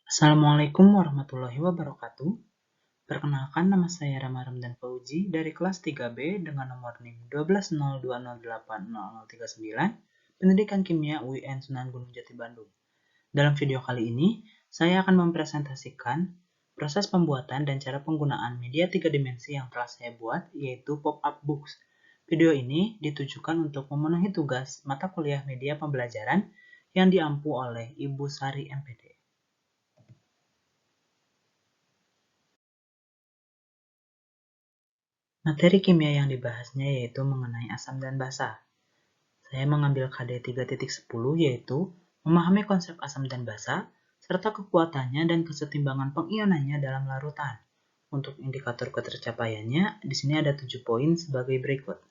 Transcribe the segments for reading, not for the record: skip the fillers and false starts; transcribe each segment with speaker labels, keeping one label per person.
Speaker 1: Assalamualaikum warahmatullahi wabarakatuh. Perkenalkan, nama saya Rama Ramdan Fauzi dari kelas 3B dengan nomor NIM 1202080039, Pendidikan Kimia UIN Sunan Gunung Jati Bandung. Dalam video kali ini, saya akan mempresentasikan proses pembuatan dan cara penggunaan media 3 dimensi yang telah saya buat, yaitu pop-up books. Video ini ditujukan untuk memenuhi tugas mata kuliah media pembelajaran yang diampu oleh Ibu Sari MPD. Materi kimia yang dibahasnya yaitu mengenai asam dan basa. Saya mengambil KD 3.10 yaitu memahami konsep asam dan basa, serta kekuatannya dan kesetimbangan pengionannya dalam larutan. Untuk indikator ketercapaiannya, di sini ada 7 poin sebagai berikut.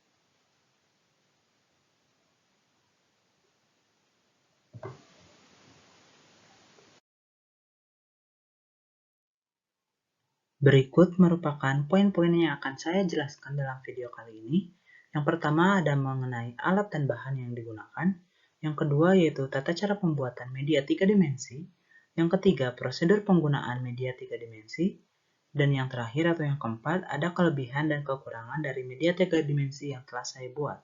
Speaker 1: Berikut merupakan poin-poin yang akan saya jelaskan dalam video kali ini. Yang pertama ada mengenai alat dan bahan yang digunakan. Yang kedua yaitu tata cara pembuatan media 3 dimensi. Yang ketiga prosedur penggunaan media 3 dimensi. Dan yang terakhir atau yang keempat ada kelebihan dan kekurangan dari media 3 dimensi yang telah saya buat.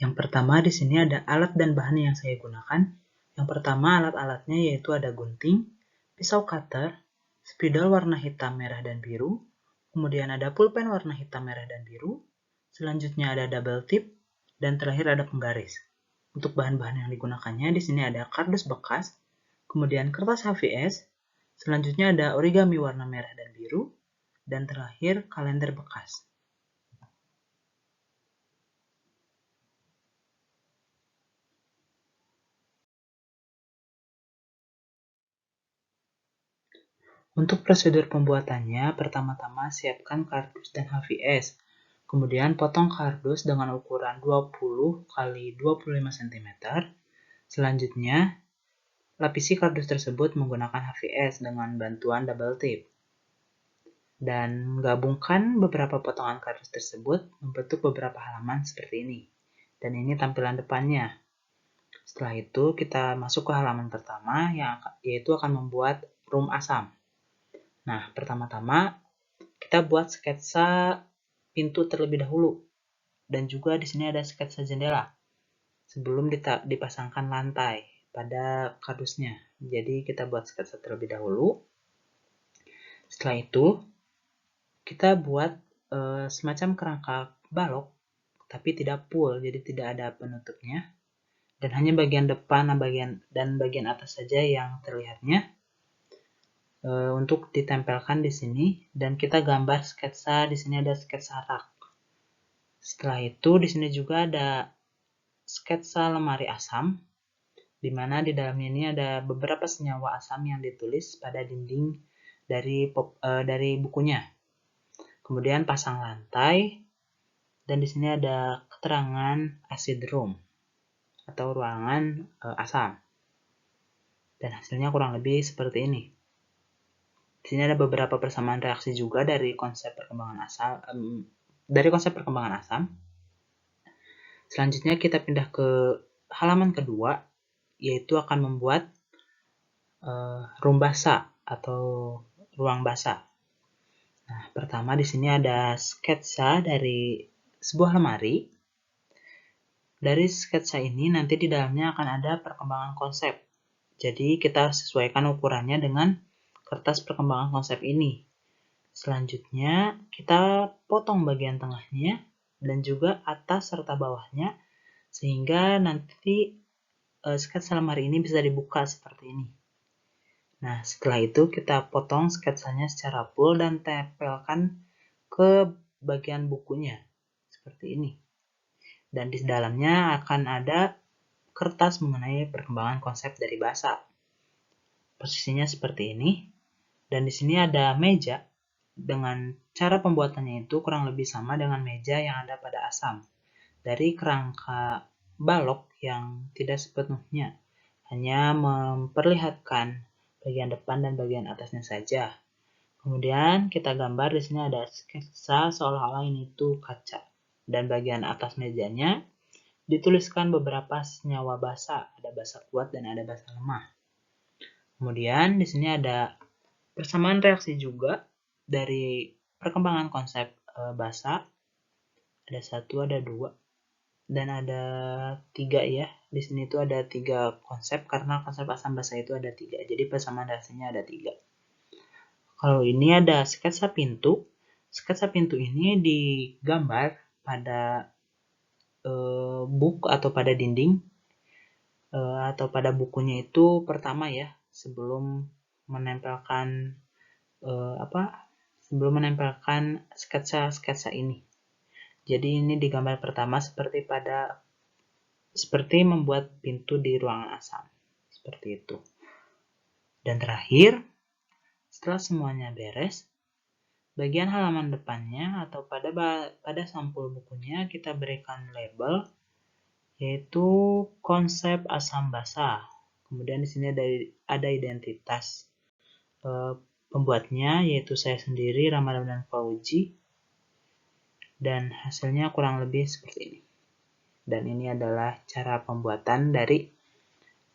Speaker 1: Yang pertama di sini ada alat dan bahan yang saya gunakan. Yang pertama alat-alatnya yaitu ada gunting, pisau cutter, spidol warna hitam, merah, dan biru. Kemudian ada pulpen warna hitam, merah, dan biru. Selanjutnya ada double tip, dan terakhir ada penggaris. Untuk bahan-bahan yang digunakannya di sini ada kardus bekas, kemudian kertas HVS, selanjutnya ada origami warna merah dan biru, dan terakhir kalender bekas. Untuk prosedur pembuatannya, pertama-tama siapkan kardus dan HVS. Kemudian potong kardus dengan ukuran 20 x 25 cm. Selanjutnya, lapisi kardus tersebut menggunakan HVS dengan bantuan double tip. Dan gabungkan beberapa potongan kardus tersebut membentuk beberapa halaman seperti ini. Dan ini tampilan depannya. Setelah itu, kita masuk ke halaman pertama, yaitu akan membuat rum asam. Nah, pertama-tama kita buat sketsa pintu terlebih dahulu. Dan juga di sini ada sketsa jendela sebelum dipasangkan lantai pada kardusnya. Jadi kita buat sketsa terlebih dahulu. Setelah itu kita buat semacam kerangka balok tapi tidak full, jadi tidak ada penutupnya. Dan hanya bagian depan dan bagian atas saja yang terlihatnya untuk ditempelkan di sini, dan kita gambar sketsa. Di sini ada sketsa rak. Setelah itu di sini juga ada sketsa lemari asam, di mana di dalamnya ini ada beberapa senyawa asam yang ditulis pada dinding dari bukunya. Kemudian pasang lantai, dan di sini ada keterangan acid room atau ruangan asam. Dan hasilnya kurang lebih seperti ini. Di sini ada beberapa persamaan reaksi juga dari konsep perkembangan asam. Selanjutnya kita pindah ke halaman kedua, yaitu akan membuat rum basa atau ruang basa. Nah, pertama di sini ada sketsa dari sebuah lemari. Dari sketsa ini nanti di dalamnya akan ada perkembangan konsep. Jadi kita sesuaikan ukurannya dengan kertas perkembangan konsep ini. Selanjutnya kita potong bagian tengahnya dan juga atas serta bawahnya, sehingga nanti sketsa lemari ini bisa dibuka seperti ini. Nah, setelah itu kita potong sketsanya secara full dan tempelkan ke bagian bukunya seperti ini. Dan di dalamnya akan ada kertas mengenai perkembangan konsep dari basa. Posisinya seperti ini. Dan di sini ada meja. Dengan cara pembuatannya itu kurang lebih sama dengan meja yang ada pada asam. Dari kerangka balok yang tidak sepenuhnya, hanya memperlihatkan bagian depan dan bagian atasnya saja. Kemudian kita gambar di sini ada sketsa seolah-olah ini tuh kaca. Dan bagian atas mejanya dituliskan beberapa senyawa basa, ada basa kuat dan ada basa lemah. Kemudian di sini ada persamaan reaksi juga dari perkembangan konsep basa. Ada 1, ada 2, dan ada 3 ya. Di sini tuh ada 3 konsep karena konsep asam basa itu ada 3. Jadi persamaan reaksinya ada 3. Kalau ini ada sketsa pintu. Sketsa pintu ini digambar pada book atau pada dinding atau pada bukunya itu pertama ya, sebelum menempelkan sketsa-sketsa ini. Jadi ini digambar pertama seperti membuat pintu di ruangan asam. Seperti itu. Dan terakhir, setelah semuanya beres, bagian halaman depannya atau pada sampul bukunya kita berikan label yaitu konsep asam basa. Kemudian di sini ada identitas pembuatnya yaitu saya sendiri, Ramadan Fauji. Dan hasilnya kurang lebih seperti ini. Dan ini adalah cara pembuatan dari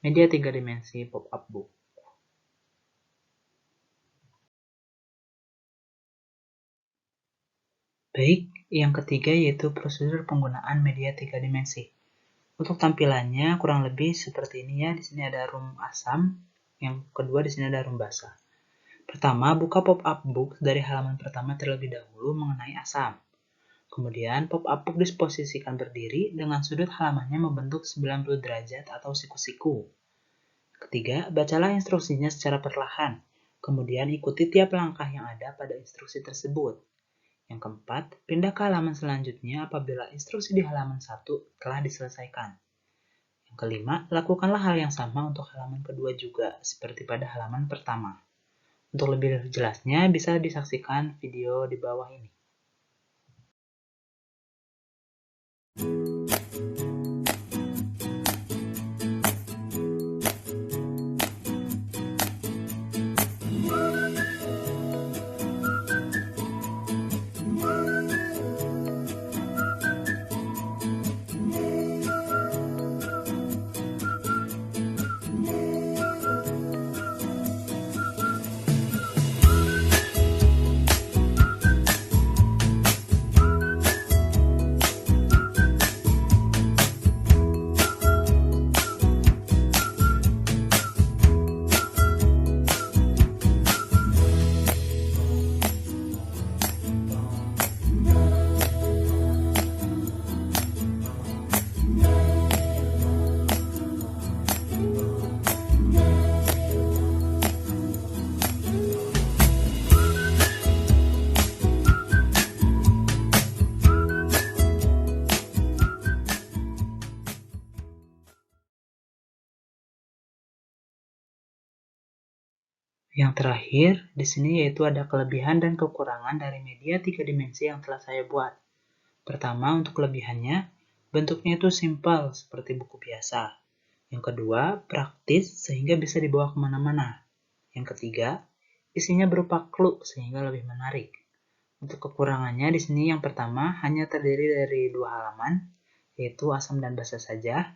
Speaker 1: media 3 dimensi pop-up book. Baik, yang ketiga yaitu prosedur penggunaan media 3 dimensi. Untuk tampilannya kurang lebih seperti ini ya. Di sini ada room asam, yang kedua di sini ada room basa. Pertama, buka pop-up book dari halaman pertama terlebih dahulu mengenai asam. Kemudian pop-up book disposisikan berdiri dengan sudut halamannya membentuk 90 derajat atau siku-siku. Ketiga, bacalah instruksinya secara perlahan. Kemudian ikuti tiap langkah yang ada pada instruksi tersebut. Yang keempat, pindah ke halaman selanjutnya apabila instruksi di halaman 1 telah diselesaikan. Yang kelima, lakukanlah hal yang sama untuk halaman kedua juga, seperti pada halaman pertama. Untuk lebih jelasnya, bisa disaksikan video di bawah ini. Yang terakhir, di sini yaitu ada kelebihan dan kekurangan dari media 3 dimensi yang telah saya buat. Pertama, untuk kelebihannya, bentuknya itu simpel seperti buku biasa. Yang kedua, praktis sehingga bisa dibawa kemana-mana. Yang ketiga, isinya berupa clue sehingga lebih menarik. Untuk kekurangannya di sini yang pertama hanya terdiri dari 2 halaman, yaitu asam dan basa saja.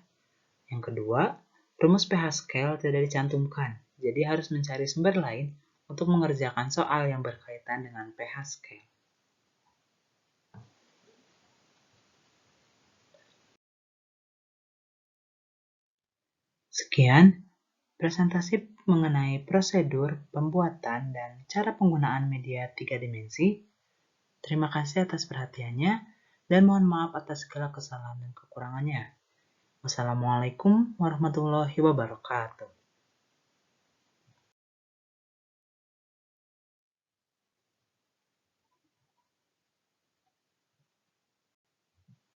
Speaker 1: Yang kedua, rumus pH scale tidak dicantumkan. Jadi harus mencari sumber lain untuk mengerjakan soal yang berkaitan dengan pH scale. Sekian presentasi mengenai prosedur pembuatan dan cara penggunaan media 3 dimensi. Terima kasih atas perhatiannya dan mohon maaf atas segala kesalahan dan kekurangannya. Wassalamualaikum warahmatullahi wabarakatuh.